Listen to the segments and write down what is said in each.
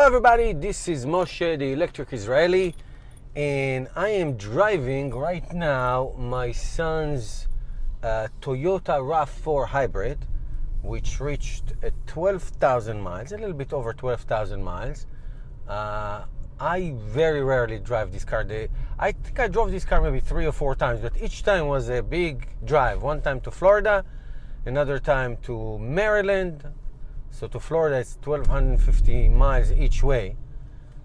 Hello everybody, this is Moshe, the Electric Israeli, and I am driving right now my son's Toyota Rav 4 hybrid, which reached 12,000 miles, a little bit over 12,000 miles. I very rarely drive this car. I think I drove this car maybe 3 or 4 times, but each time was a big drive. One time to Florida, another time to Maryland. So to Florida, it's 1,250 miles each way.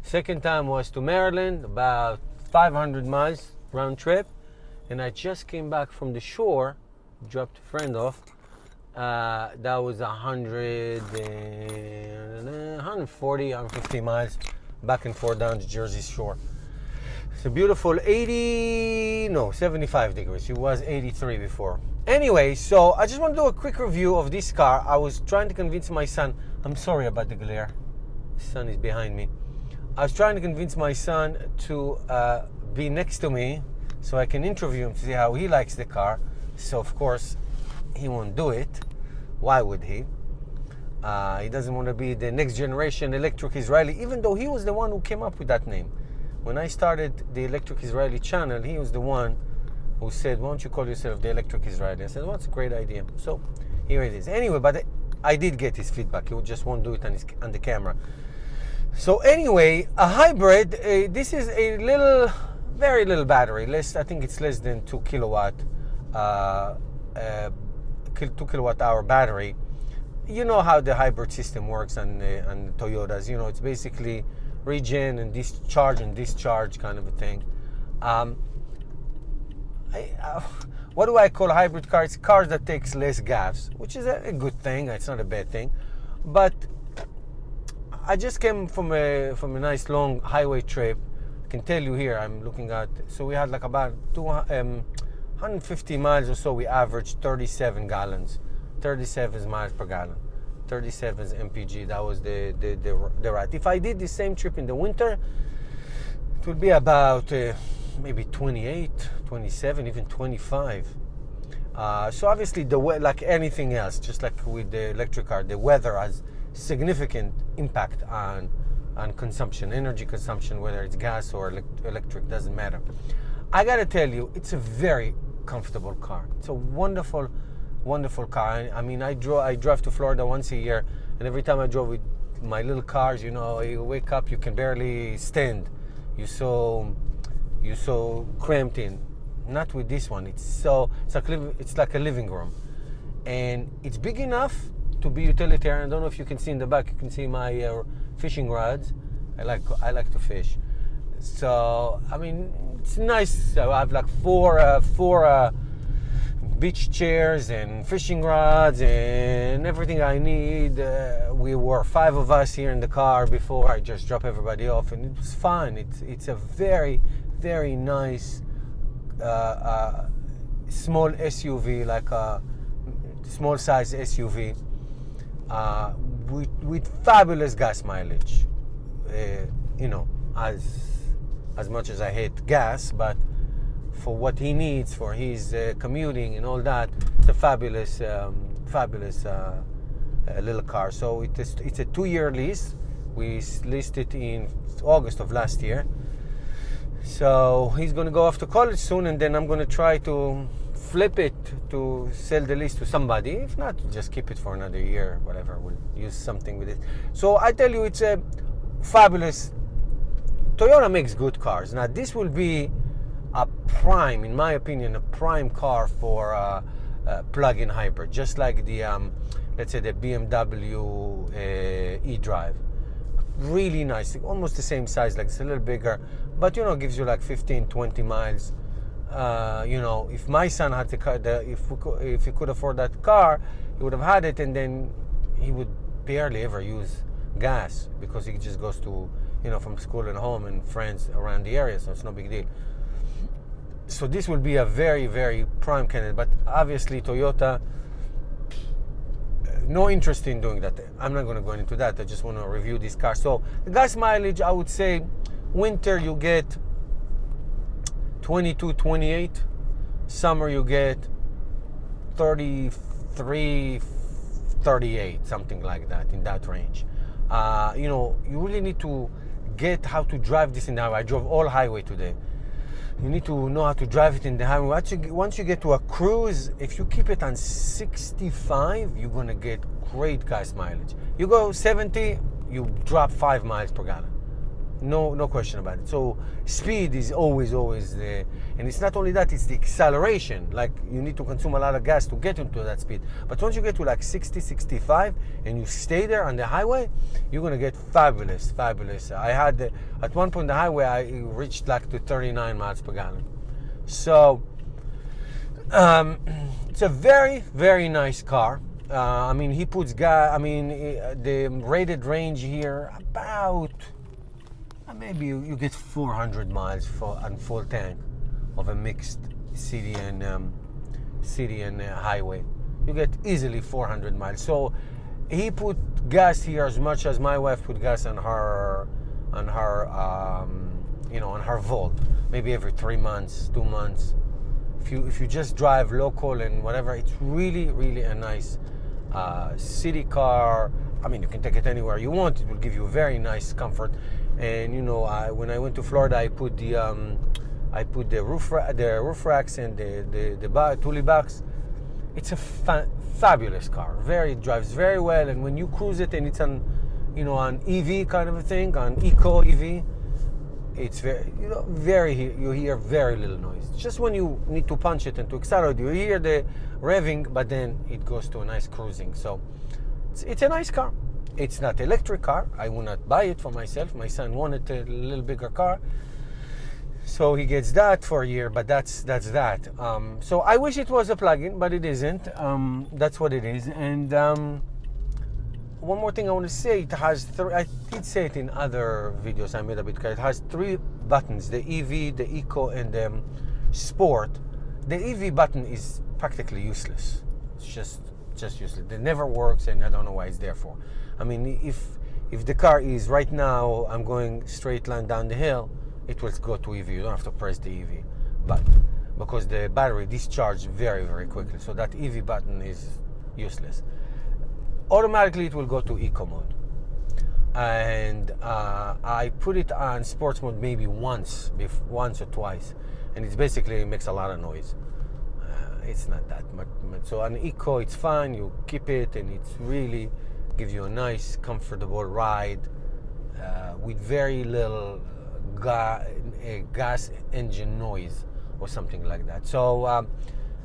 Second time was to Maryland, about 500 miles round trip. And I just came back from the shore, dropped a friend off. That was 140, 150 miles back and forth down the Jersey Shore. It's a beautiful 75 degrees. It was 83 before. Anyway, so I just want to do a quick review of this car. I was trying to convince my son. I'm sorry about the glare. The sun is behind me. I was trying to convince my son to be next to me so I can interview him to see how he likes the car. So, of course, he won't do it. Why would he? He doesn't want to be the next generation Electric Israeli, even though he was the one who came up with that name. When I started the Electric Israeli channel, he was the one who said, why don't you call yourself the Electric Israeli? I said, well, that's a great idea. So here it is. Anyway, but I did get his feedback. He just won't do it on the camera. So anyway, a hybrid, this is a very little battery. I think it's less than 2 kilowatt, 2 kilowatt hour battery. You know how the hybrid system works on Toyotas. You know, it's basically regen and discharge kind of a thing. What do I call hybrid cars? Cars that takes less gas, which is a good thing. It's not a bad thing. But I just came from a nice long highway trip. I can tell you here, I'm looking at, so we had like about 150 miles or so. We averaged 37 gallons, 37 miles per gallon, 37 mpg. That was the rate. If I did the same trip in the winter, it would be about maybe 28, 27, even 25. So obviously, like anything else, just like with the electric car, the weather has significant impact on consumption, energy consumption, whether it's gas or electric, doesn't matter. I gotta tell you, it's a very comfortable car. It's a wonderful, wonderful car. I mean, I drive to Florida once a year, and every time I drove with my little cars, you know, you wake up, you can barely stand. You're so cramped in. Not with this one. It's like a living room, and it's big enough to be utilitarian. I don't know if you can see in the back. You can see my fishing rods. I like to fish. So I mean, it's nice. I have like four beach chairs and fishing rods and everything I need. We were 5 of us here in the car before I just drop everybody off, and it was fun. It's a very, very nice small SUV, like a small size SUV with fabulous gas mileage. You know, as much as I hate gas, but for what he needs for his commuting and all that, it's a fabulous little car. So it's a 2-year lease. We leased it in August of last year. So he's going to go off to college soon, and then I'm going to try to flip it to sell the lease to somebody. If not, just keep it for another year, whatever. We'll use something with it. So I tell you, it's a fabulous. Toyota makes good cars. Now this will be a prime, in my opinion, a prime car for a plug-in hybrid, just like the let's say the BMW e-drive. Really nice, almost the same size, like it's a little bigger, but you know, gives you like 15-20 miles. You know, if my son had the car, if he could afford that car, he would have had it, and then he would barely ever use gas because he just goes to, you know, from school and home and friends around the area, so it's no big deal. So this will be a very, very prime candidate, but obviously Toyota, no interest in doing that. I'm not going to go into that. I just want to review this car. So the gas mileage, I would say winter you get 22, 28. Summer you get 33, 38, something like that, in that range. You know, you really need to get how to drive this in the highway. I drove all highway today. You need to know how to drive it in the highway. Once you get to a cruise, if you keep it on 65, you're gonna get great gas mileage. You go 70, you drop 5 miles per gallon. No question about it. So speed is always the, and it's not only that, it's the acceleration. Like, you need to consume a lot of gas to get into that speed. But once you get to like 60, 65, and you stay there on the highway, you're gonna get fabulous. I had, at one point on the highway, I reached like to 39 miles per gallon. So it's a very, very nice car. I mean, he puts gas, I mean, the rated range here, about, maybe you get 400 miles on full tank of a mixed city and highway. You get easily 400 miles. So he put gas here as much as my wife put gas on her you know, on her Volt. Maybe every 3 months, 2 months. If you just drive local and whatever, it's really, really a nice city car. I mean, you can take it anywhere you want. It will give you very nice comfort. And you know, when I went to Florida, I put the roof racks and the Thule box. It's a fabulous car. It drives very well. And when you cruise it, and it's on, you know, on EV kind of a thing, on eco EV, it's very, you know, you hear very little noise. Just when you need to punch it and to accelerate, you hear the revving, but then it goes to a nice cruising. So it's a nice car. It's not an electric car. I will not buy it for myself. My son wanted a little bigger car, so he gets that for a year. But that's that. So I wish it was a plug-in, but it isn't. That's what it is. And one more thing I want to say: it has I did say it in other videos I made a bit. It has 3 buttons: the EV, the Eco, and the Sport. The EV button is practically useless. It's just useless. It never works, and I don't know why it's there for. I mean, if the car is right now, I'm going straight line down the hill, it will go to EV. You don't have to press the EV, but because the battery discharges very, very quickly, so that EV button is useless. Automatically, it will go to Eco mode, and I put it on sports mode maybe once or twice, and it basically makes a lot of noise. It's not that much. So on Eco, it's fine. You keep it, and it's really gives you a nice, comfortable ride with very little gas engine noise or something like that. So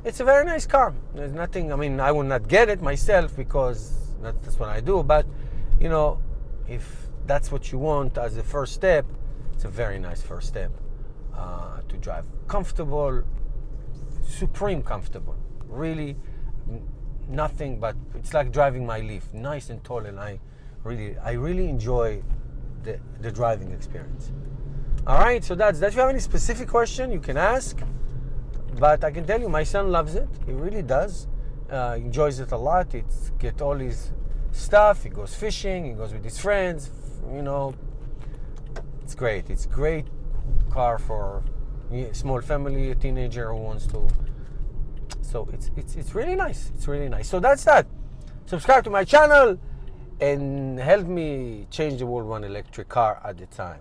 it's a very nice car. There's nothing. I mean, I will not get it myself because that's what I do. But you know, if that's what you want as a first step, it's a very nice first step to drive. Comfortable, supreme comfortable. Really. Nothing but it's like driving my Leaf, nice and tall, and I really enjoy the driving experience. All right, so that's that. If you have any specific question, you can ask, but I can tell you my son loves it. He really does. Enjoys it a lot. It's get all his stuff. He goes fishing. He goes with his friends. You know, it's great. It's great car for a small family, a teenager who wants to. So it's really nice. It's really nice. So that's that. Subscribe to my channel and help me change the world one electric car at a time.